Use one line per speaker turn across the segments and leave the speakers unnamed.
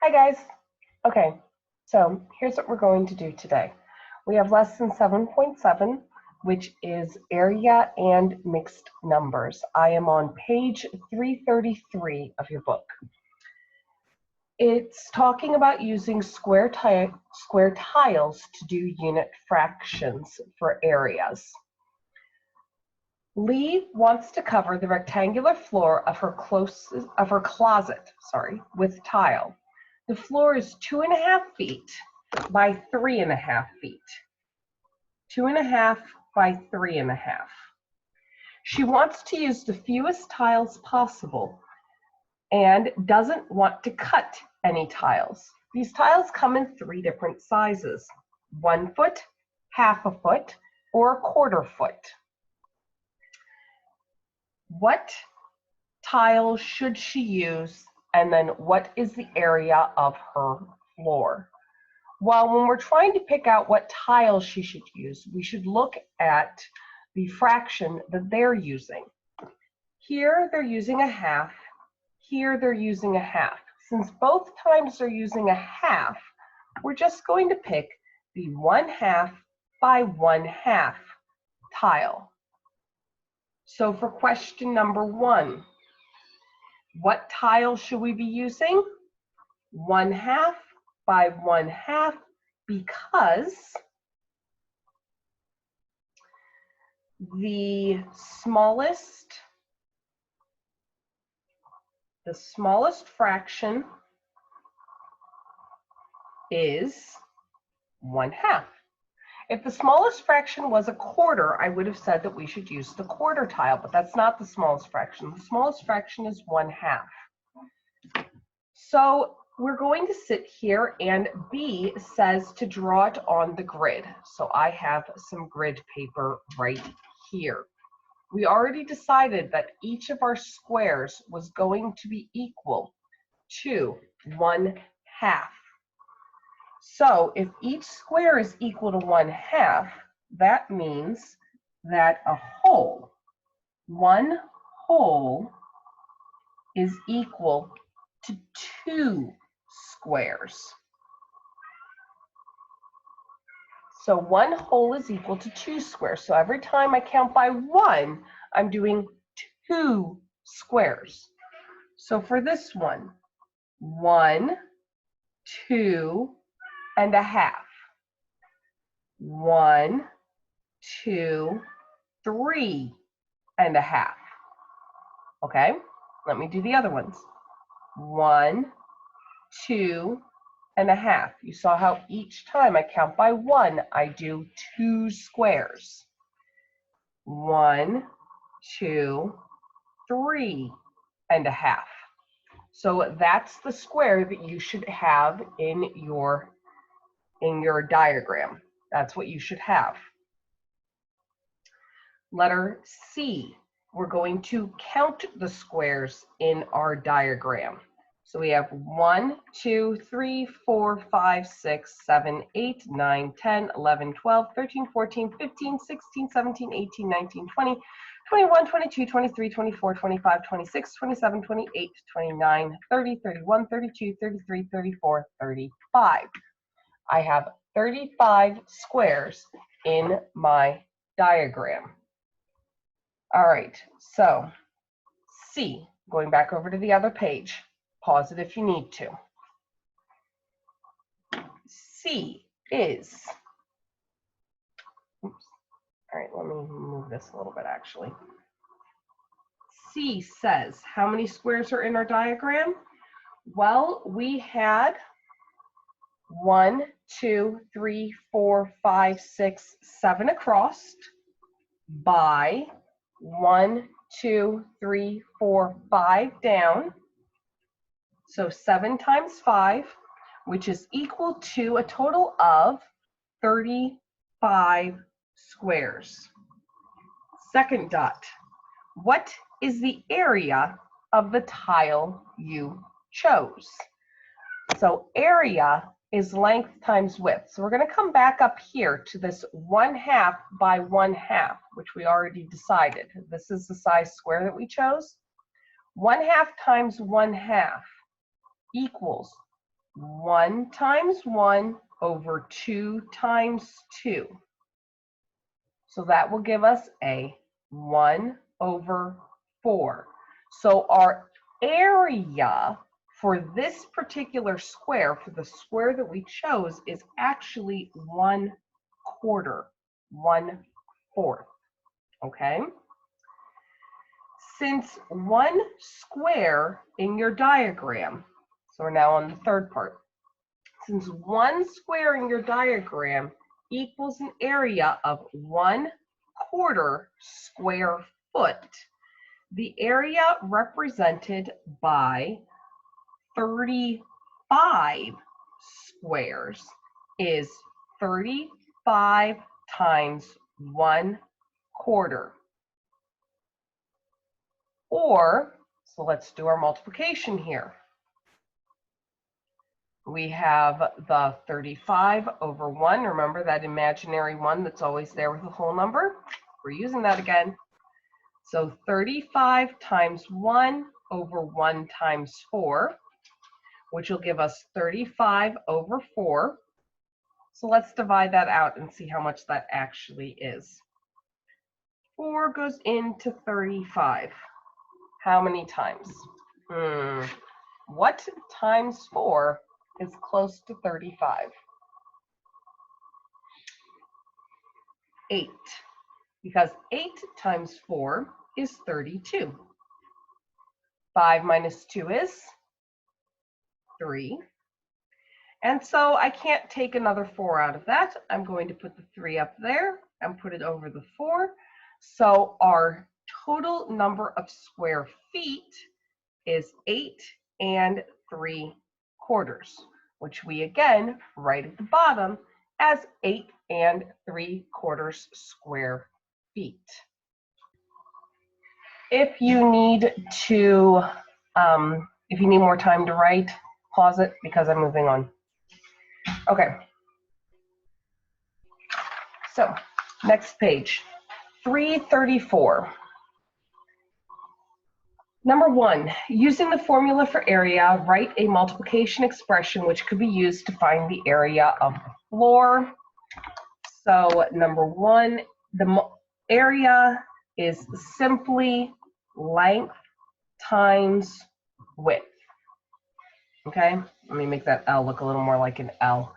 Hi guys. Okay, so here's what we're going to do today. We have lesson 7.7, which is area and mixed numbers. I am on page 333 of your book. It's talking about using square tiles to do unit fractions for areas. Lee wants to cover the rectangular floor of her closet, with tile. The floor is 2.5 feet by 3.5 feet. 2.5 by 3.5. She wants to use the fewest tiles possible and doesn't want to cut any tiles. These tiles come in 3 different sizes: 1 foot, 1/2 foot, or 1/4 foot. What tile should she use, and then what is the area of her floor? Well, when we're trying to pick out what tile she should use, we should look at the fraction that they're using. Here they're using 1/2, here they're using 1/2. Since both times they're using 1/2, we're just going to pick the 1/2 by 1/2 tile. So for question number 1, what tile should we be using? 1/2 by 1/2, because the smallest fraction is 1/2. If the smallest fraction was 1/4, I would have said that we should use the 1/4 tile, but that's not the smallest fraction. The smallest fraction is 1/2. So we're going to sit here, and B says to draw it on the grid. So I have some grid paper right here. We already decided that each of our squares was going to be equal to 1/2. So if each square is equal to 1/2, that means that one whole is equal to 2 squares. So 1 whole is equal to 2 squares. So every time I count by 1, I'm doing 2 squares. So for this one, 1, 2 and 1/2. 1, 2, 3 and 1/2. Okay, let me do the other ones. 1, 2 and 1/2. You saw how each time I count by 1, I do 2 squares. 1, 2, 3 and 1/2. So that's the square that you should have in your diagram. That's what you should have. Letter C, we're going to count the squares in our diagram. So we have 1, 2, 3, 4, 5, 6, 7, 8, 9, 10, 11, 12, 13, 14, 15, 16, 17, 18, 19, 20, 21, 22, 23, 24, 25, 26, 27, 28, 29, 30, 31, 32, 33, 34, 35. I have 35 squares in my diagram. All right, so C, going back over to the other page. Pause it if you need to. C is, oops, all right, let me move this a little bit actually. C says, how many squares are in our diagram? Well, we had 1, 2, 3, 4, 5, 6, 7 across by 1, 2, 3, 4, 5 down. So 7 times 5, which is equal to a total of 35 squares. Second dot, what is the area of the tile you chose? So area is length times width. So we're going to come back up here to this 1/2 by 1/2, which we already decided. This is the size square that we chose. 1/2 times 1/2 equals 1 times 1 over 2 times 2. So that will give us a 1 over 4. So our area for this particular square, for the square that we chose, is actually 1/4, 1/4, okay? Since 1 square in your diagram, so we're now on the third part, since 1 square in your diagram equals an area of 1/4 square foot, the area represented by 35 squares is 35 times 1/4. Or, so let's do our multiplication here. We have the 35 over 1. Remember that imaginary 1 that's always there with a whole number? We're using that again. So 35 times 1 over 1 times 4, which will give us 35 over 4. So let's divide that out and see how much that actually is. 4 goes into 35. How many times? What times 4 is close to 35? 8, because 8 times 4 is 32. 5 minus 2 is 3. And so I can't take another 4 out of that. I'm going to put the 3 up there and put it over the 4. So our total number of square feet is 8 3/4, which we again write at the bottom as 8 3/4 square feet. If you need to, if you need more time to write, pause it because I'm moving on. Okay. So next page, 334. Number 1, using the formula for area, write a multiplication expression which could be used to find the area of the floor. So number 1, the area is simply length times width. Okay, let me make that L look a little more like an L.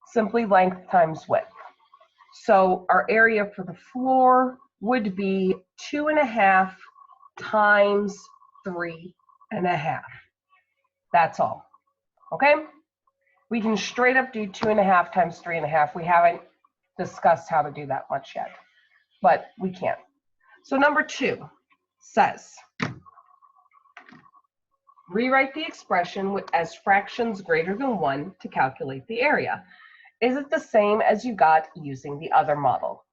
Simply length times width. So our area for the floor would be 2.5 times 3.5. That's all. Okay? We can straight up do 2.5 times 3.5. We haven't discussed how to do that much yet, but we can. So number 2 says, rewrite the expression as fractions greater than 1 to calculate the area. Is it the same as you got using the other model?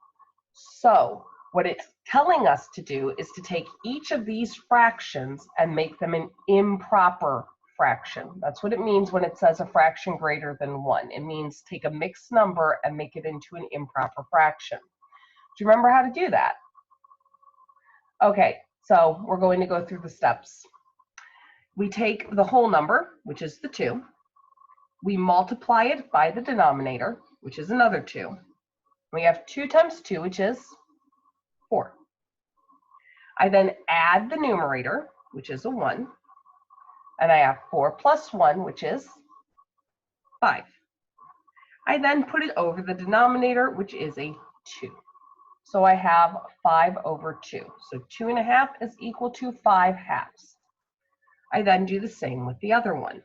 So what it's telling us to do is to take each of these fractions and make them an improper fraction. That's what it means when it says a fraction greater than 1. It means take a mixed number and make it into an improper fraction. Do you remember how to do that? Okay, so we're going to go through the steps. We take the whole number, which is the 2. We multiply it by the denominator, which is another 2. We have 2 times 2, which is 4. I then add the numerator, which is a 1. And I have 4 plus 1, which is 5. I then put it over the denominator, which is a 2. So I have 5 over 2. So 2.5 is equal to 5/2. I then do the same with the other one.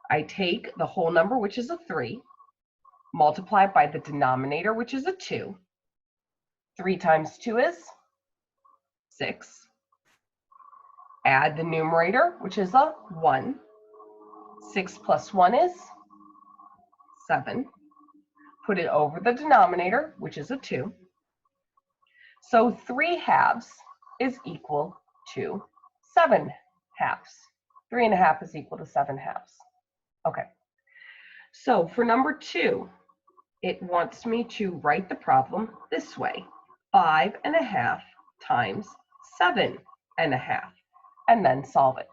I take the whole number, which is a 3, multiply it by the denominator, which is a 2. 3 times 2 is 6. Add the numerator, which is a 1. 6 plus 1 is 7. Put it over the denominator, which is a 2. So 3/2 is equal to 7/2. 3.5 is equal to 7/2. Okay. So for number 2, it wants me to write the problem this way. 5.5 times 7.5, and then solve it.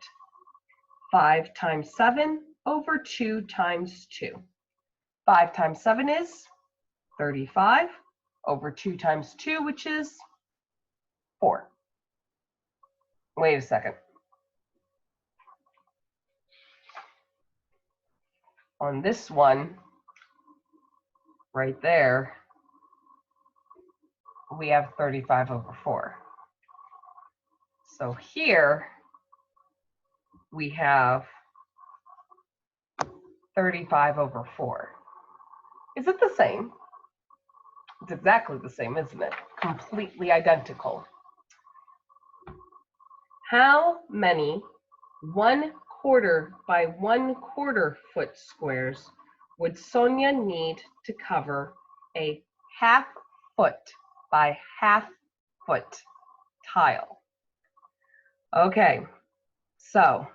5 times 7 over 2 times 2. 5 times 7 is 35 over 2 times 2, which is 4. Wait a second. On this one, right there, we have 35 over 4. So here, we have 35 over 4. Is it the same? It's exactly the same, isn't it? Completely identical. How many 1/4 by 1/4 foot squares would Sonia need to cover a 1/2 foot by 1/2 foot tile? Okay, so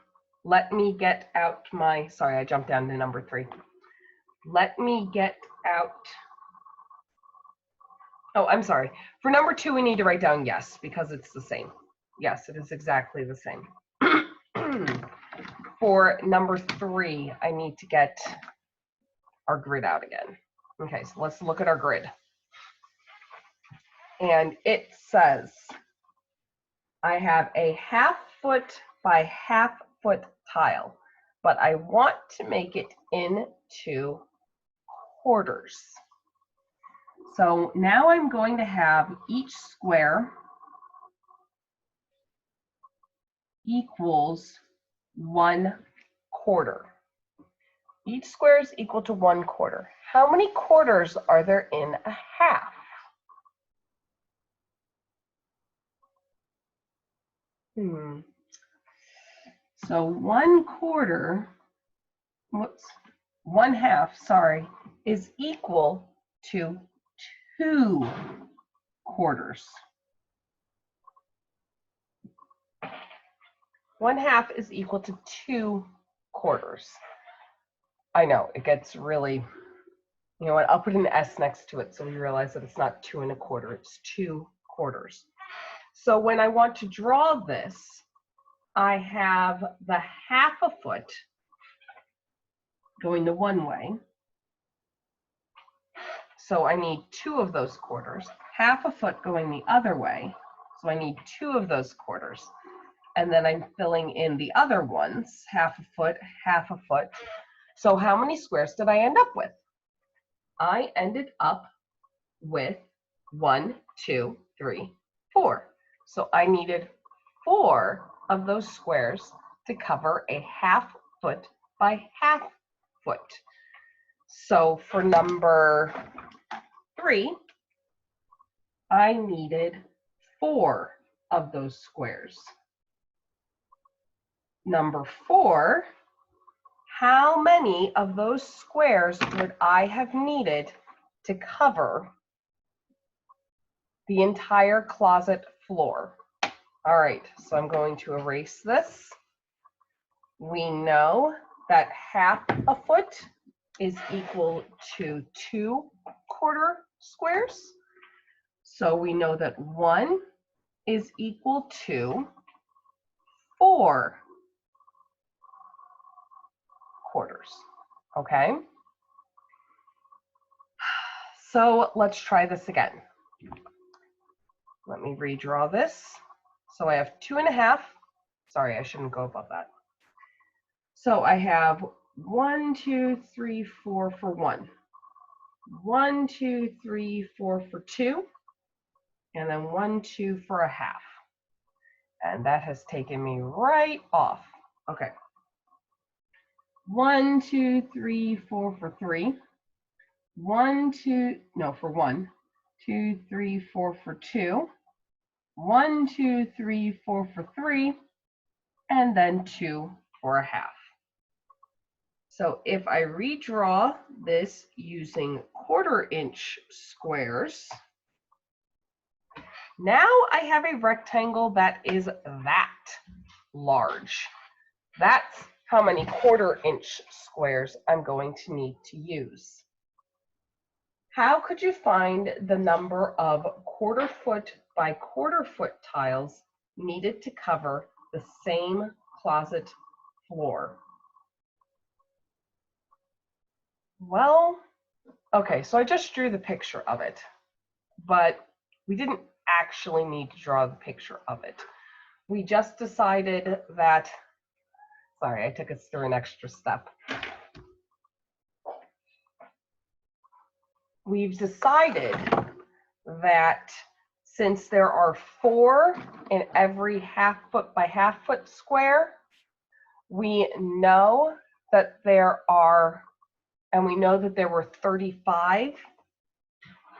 let me get out my, sorry, I jumped down to number 3. Let me get out, oh, I'm sorry. For number 2, we need to write down yes, because it's the same. Yes, it is exactly the same. For number 3, I need to get our grid out again. Okay, so let's look at our grid. And it says I have a 1/2 foot by 1/2 foot tile, but I want to make it into quarters. So now I'm going to have each square equals 1/4. Each square is equal to 1/4. How many quarters are there in a 1/2? So 1/4, whoops, 1/2, sorry, is equal to 2 quarters. 1/2 is equal to 2 quarters. I know, it gets really, you know what, I'll put an S next to it so we realize that it's not 2 1/4, it's 2 quarters. So when I want to draw this, I have the 1/2 foot going the one way. So I need 2 of those quarters. 1/2 foot going the other way. So I need 2 of those quarters. And then I'm filling in the other ones, 1/2 foot, 1/2 foot. So how many squares did I end up with? I ended up with 1, 2, 3, 4. So I needed 4 of those squares to cover a 1/2 foot by 1/2 foot. So for number 3, I needed 4 of those squares. Number 4, how many of those squares would I have needed to cover the entire closet floor? All right, so I'm going to erase this. We know that 1/2 foot is equal to 2 quarter squares. So we know that 1 is equal to 4 quarters, okay? So let's try this again. Let me redraw this. So I have 2 1/2. Sorry, I shouldn't go above that. So I have 1, 2, 3, 4 for 1. 1, 2, 3, 4 for 2. And then 1, 2 for a 1/2. And that has taken me right off. Okay. 1, 2, 3, 4 for 3. 1, 2, no, for 1. 2, 3, 4 for 2. 1, 2, 3, 4 for 3. And then 2 for a 1/2. So if I redraw this using 1/4 inch squares, now I have a rectangle that is that large. That's how many 1/4 inch squares I'm going to need to use. How could you find the number of 1/4 foot by 1/4 foot tiles needed to cover the same closet floor? Well, okay, so I just drew the picture of it, but we didn't actually need to draw the picture of it. We just decided that, sorry, I took us through an extra step. We've decided that since there are 4 in every half foot by half foot square, we know that there are, and we know that there were 35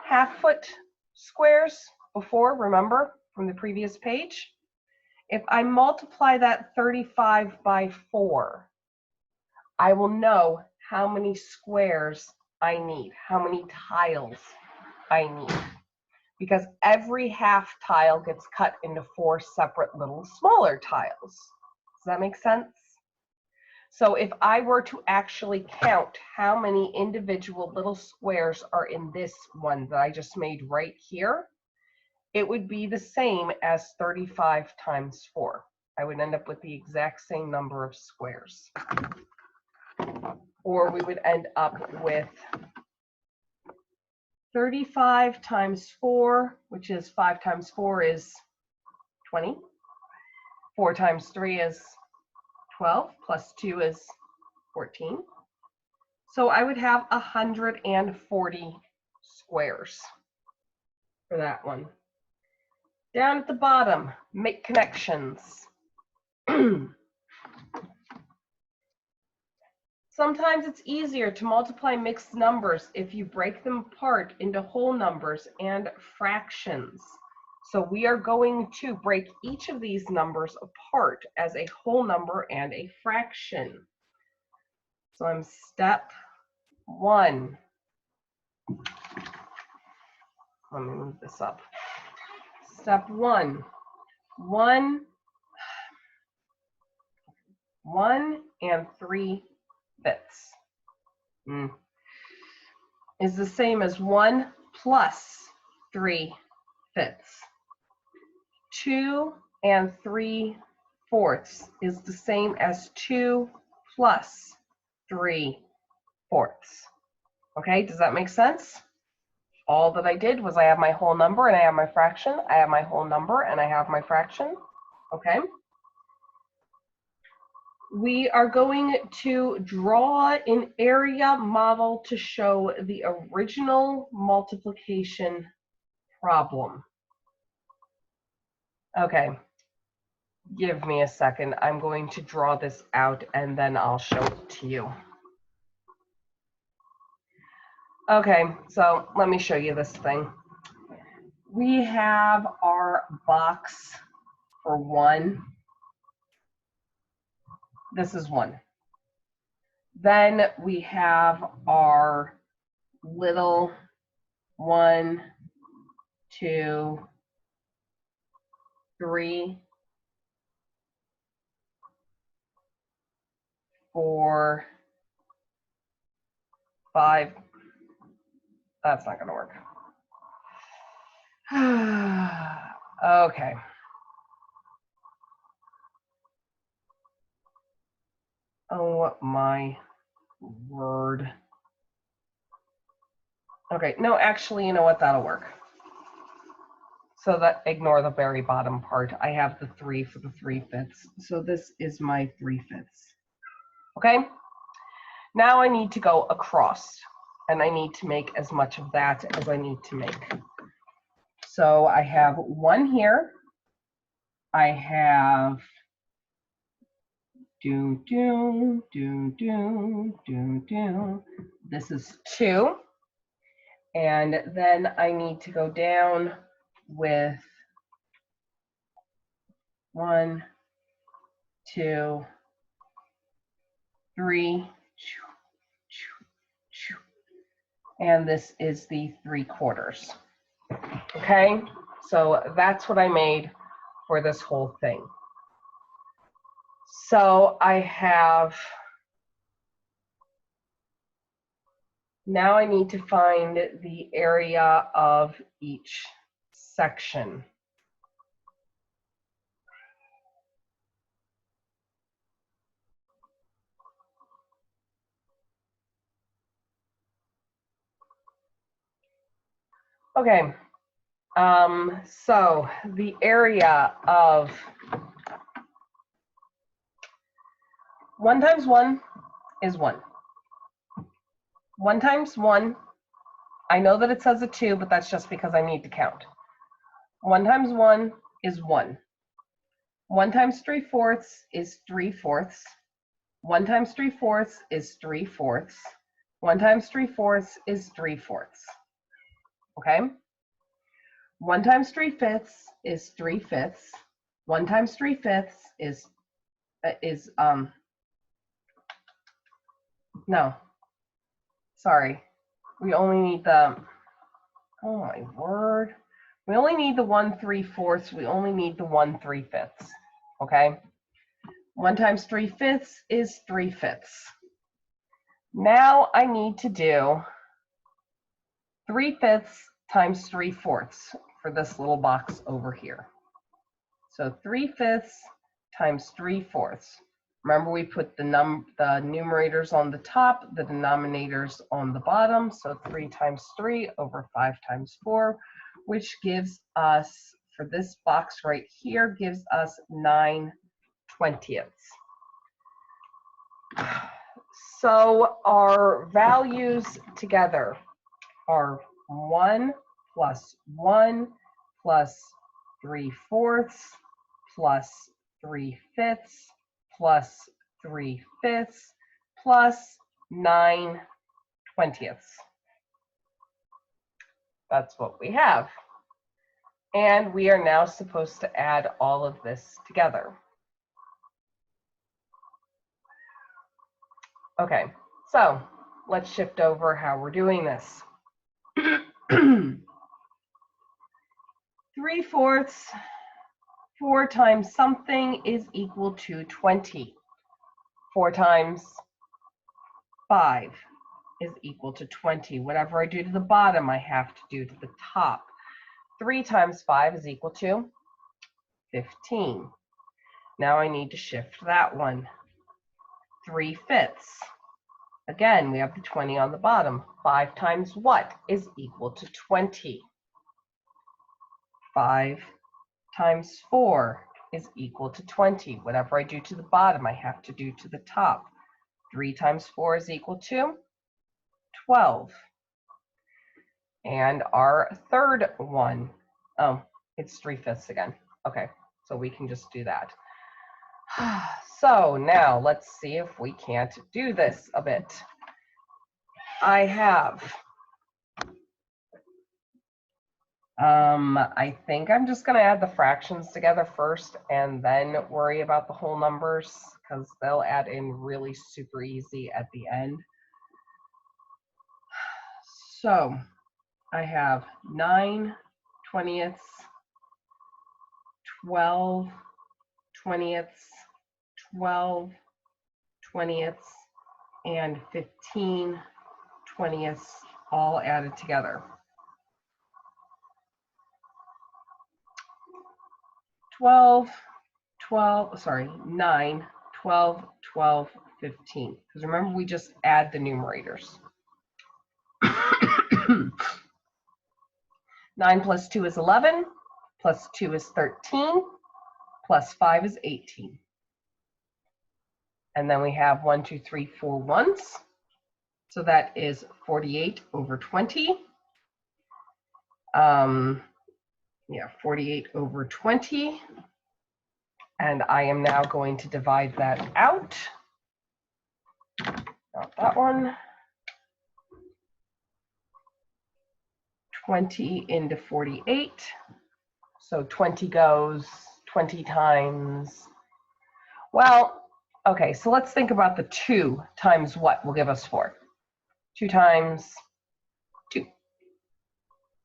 half foot squares before, remember, from the previous page? If I multiply that 35 by 4, I will know how many squares I need, how many tiles I need, because every half tile gets cut into 4 separate little smaller tiles. Does that make sense? So if I were to actually count how many individual little squares are in this one that I just made right here, it would be the same as 35 times 4. I would end up with the exact same number of squares. Or we would end up with 35 times 4, which is 5 times 4 is 20. 4 times 3 is 12, plus 2 is 14. So I would have 140 squares for that one. Down at the bottom, make connections. Sometimes it's easier to multiply mixed numbers if you break them apart into whole numbers and fractions. So we are going to break each of these numbers apart as a whole number and a fraction. So I'm step 1. Let me move this up. Step 1. 1 3/5 is the same as 1 plus 3/5. 2 3/4 is the same as 2 plus 3/4. Okay, does that make sense? All that I did was I have my whole number and I have my fraction. I have my whole number and I have my fraction. Okay. We are going to draw an area model to show the original multiplication problem. Okay, give me a second. I'm going to draw this out and then I'll show it to you. Okay, so let me show you this thing. We have our box for 1. This is 1. Then we have our little 1, 2, 3, 4, 5. That's not going to work. Okay. Oh my word. Okay, no, actually, you know what? That'll work. So that, ignore the very bottom part. I have the 3 for the 3/5. So this is my 3/5. Okay? Now I need to go across, and I need to make as much of that as I need to make. So I have 1 here. I have This is 2. And then I need to go down with 1, 2, 3. And this is the 3/4. Okay, so that's what I made for this whole thing. So I have, now I need to find the area of each section. Okay, so the area of 1 times 1 is 1. 1 times 1, I know that it says a 2, but that's just because I need to count. 1 times 1 is 1. 1 times 3/4 is 3/4. 1 times 3/4 is 3/4. 1 times 3/4 is 3/4. Okay? 1 times 3/5 is 3/5. 1 times 3/5 is no, sorry. We only need the, oh my word. We only need the 1 3/4. We only need the 1 3/5. Okay? 1 times 3/5 is 3/5. Now I need to do 3/5 times 3/4 for this little box over here. So 3/5 times 3/4. Remember, we put the numerators on the top, the denominators on the bottom. So 3 times 3 over 5 times 4, which gives us, for this box right here, gives us 9/20. So our values together are 1 plus 1 plus 3/4 plus 3/5 plus 3/5 plus 9/20. That's what we have. And we are now supposed to add all of this together. Okay, so let's shift over how we're doing this. 3/4, 4 times something is equal to 20. 4 times 5 is equal to 20. Whatever I do to the bottom, I have to do to the top. 3 times 5 is equal to 15. Now I need to shift that one. 3/5. Again, we have the 20 on the bottom. 5 times what is equal to 20? 5 times 4 is equal to 20. Whatever I do to the bottom, I have to do to the top. 3 times 4 is equal to 12. And our third one, oh, it's 3/5 again. Okay, so we can just do that. So now let's see if we can't do this a bit. I have, I think I'm just going to add the fractions together first and then worry about the whole numbers because they'll add in really super easy at the end. So I have 9/20, 12/20, 12/20, and 15/20 all added together. 9, 12, 12, 15. Because remember, we just add the numerators. 9 plus 2 is 11, plus 2 is 13, plus 5 is 18. And then we have 1, 2, 3, 4 ones. So that is 48 over 20. Yeah, 48 over 20. And I am now going to divide that out. Not that one. 20 into 48. So 20 goes 20 times. Well, okay, so let's think about the 2 times what will give us 4. 2 times 2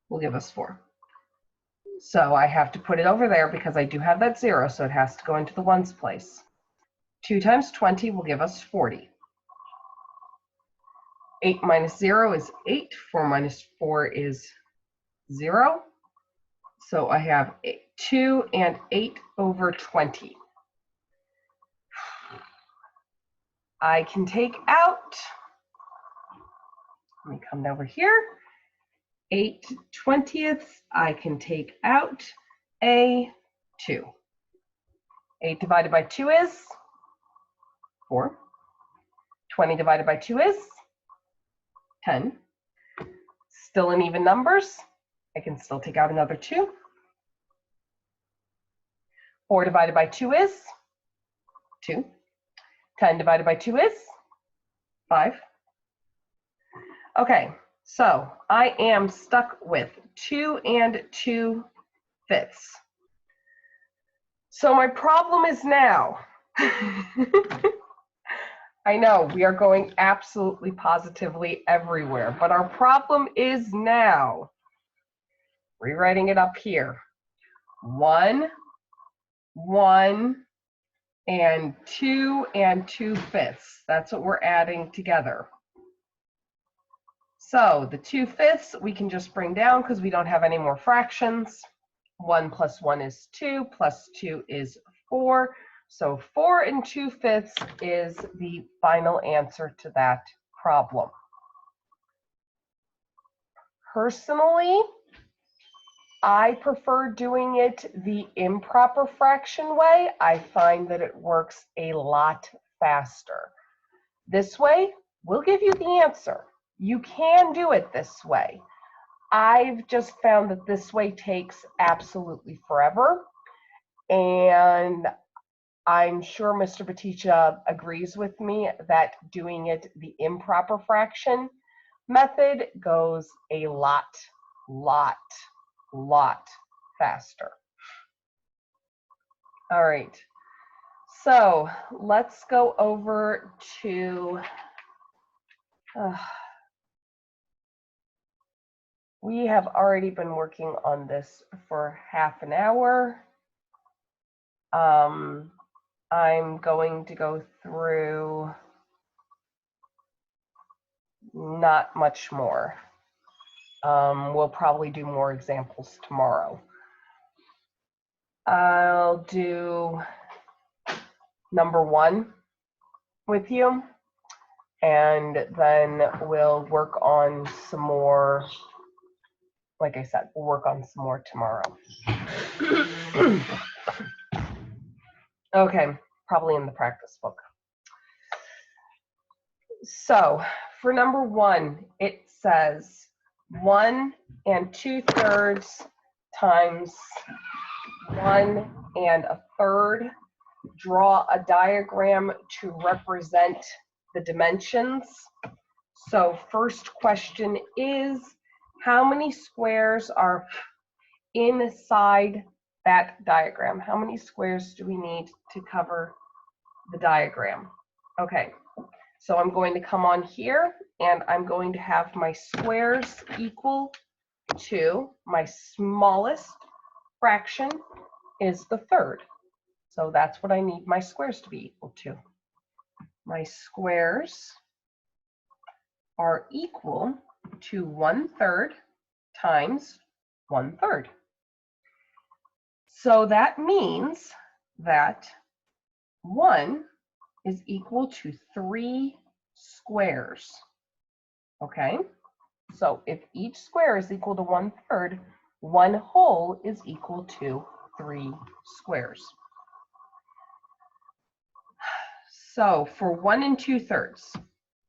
will give us 4. So I have to put it over there because I do have that 0, so it has to go into the ones place. 2 times 20 will give us 40. 8 minus 0 is 8. 4 minus 4 is 0. So I have 2 and 8 over 20. I can take out, let me come over here. 8/20, I can take out a 2. 8 divided by 2 is 4. 20 divided by 2 is 10. Still in even numbers. I can still take out another 2. 4 divided by 2 is 2. 10 divided by 2 is 5. Okay, so I am stuck with 2 and 2/5. So my problem is now, I know we are going absolutely positively everywhere, but our problem is now, rewriting it up here, 1, 1, and 2 and 2/5. That's what we're adding together. So the 2/5 we can just bring down because we don't have any more fractions. 1 plus 1 is 2, plus 2 is 4. So 4 and 2/5 is the final answer to that problem. Personally, I prefer doing it the improper fraction way. I find that it works a lot faster. This way, we'll give you the answer. You can do it this way. I've just found that this way takes absolutely forever. And I'm sure Mr. Batica agrees with me that doing it the improper fraction method goes a lot faster. All right, so let's go over to, we have already been working on this for half an hour. I'm going to go through not much more. We'll probably do more examples tomorrow. I'll do number 1 with you, and then we'll work on some more. Like I said, we'll work on some more tomorrow. Okay, probably in the practice book. So for number 1, it says 1 2/3 times 1 1/3. Draw a diagram to represent the dimensions. So first question is, how many squares are inside that diagram? How many squares do we need to cover the diagram? Okay, so I'm going to come on here and I'm going to have my squares equal to my smallest fraction is the third. So that's what I need my squares to be equal to. My squares are equal to 1/3 times 1/3. So that means that 1 is equal to 3 squares. Okay, so if each square is equal to 1/3, 1 whole is equal to 3 squares. So for 1 2/3,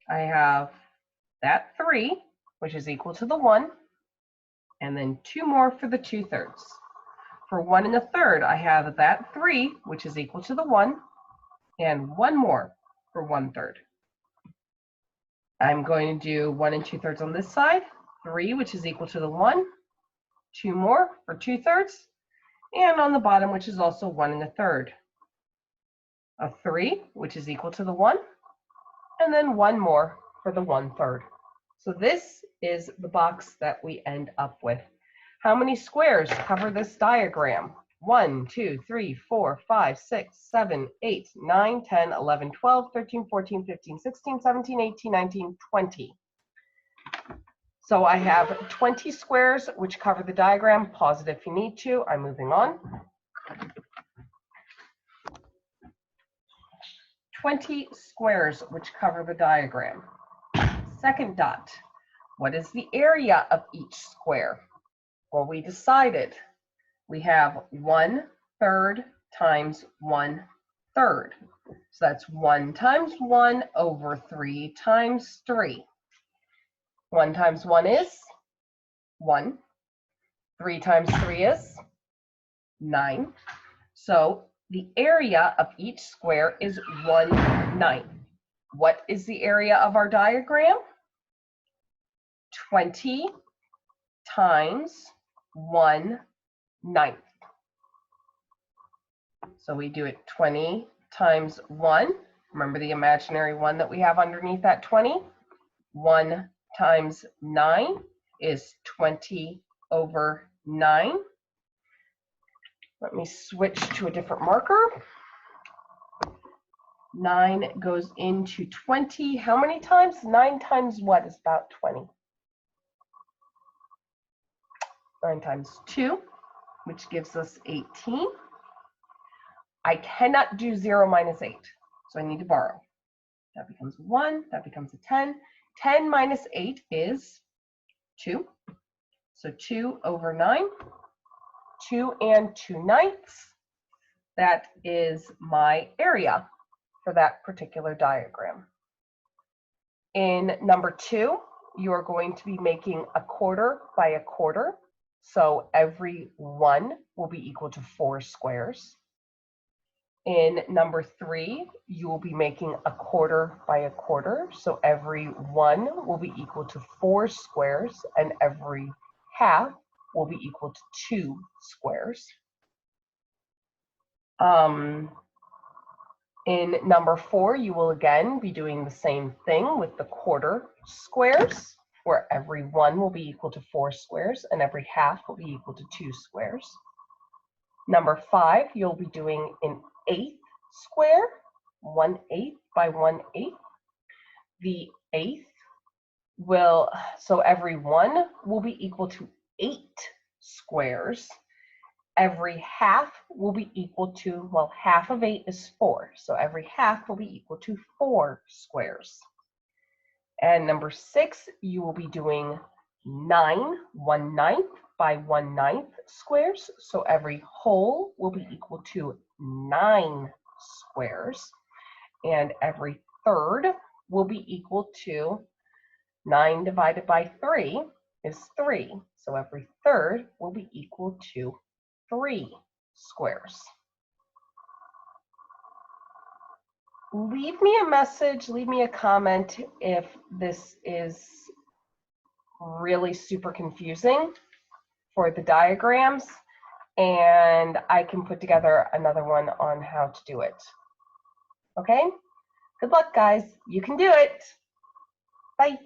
I have that 3, which is equal to the 1, and then 2 more for the 2/3. For 1 1/3, I have that 3, which is equal to the 1, and 1 more for 1/3. I'm going to do 1 2/3 on this side, 3, which is equal to the 1, 2 more for 2/3, and on the bottom, which is also 1 1/3. A 3, which is equal to the 1, and then 1 more for the 1/3. So this is the box that we end up with. How many squares cover this diagram? 1 2 3 4 5 6 7 8 9 10 11 12 13 14 15 16 17 18 19 20. So I have 20 squares which cover the diagram. Pause it if you need to. I'm moving on. 20 squares which cover the diagram. Second dot. What is the area of each square? Well, we decided we have 1/3 times 1/3. So that's 1 times 1 over 3 times 3. 1 times 1 is 1. 3 times 3 is 9. So the area of each square is 1/9. What is the area of our diagram? 20 times 1/9. So we do it 20 times 1. Remember the imaginary 1 that we have underneath that 20? 1 times 9 is 20 over 9. Let me switch to a different marker. 9 goes into 20. How many times? 9 times what is about 20? 9 times 2, which gives us 18. I cannot do 0 minus 8, so I need to borrow. That becomes 1, that becomes a 10. 10 minus 8 is 2. So 2 over 9, 2 and 2/9. That is my area for that particular diagram. In number 2, you are going to be making a quarter by a quarter. So every 1 will be equal to 4 squares. In number 3, you will be making a quarter by a quarter. So every 1 will be equal to 4 squares, and every half will be equal to 2 squares. In number 4, you will again be doing the same thing with the quarter squares, where every 1 will be equal to 4 squares, and every half will be equal to 2 squares. Number 5, you'll be doing an 1/8 square, 1/8 by 1/8. The 1/8 will, so every 1 will be equal to 8 squares. Every half will be equal to, well, half of 8 is 4, so every half will be equal to 4 squares. And number 6, you will be doing 9 1/9 by 1/9 squares, so every whole will be equal to 9 squares, and every third will be equal to 9 divided by 3 is 3, so every third will be equal to 3 squares. Leave me a message, leave me a comment if this is really super confusing for the diagrams, and I can put together another one on how to do it. Okay? Good luck, guys. You can do it. Bye.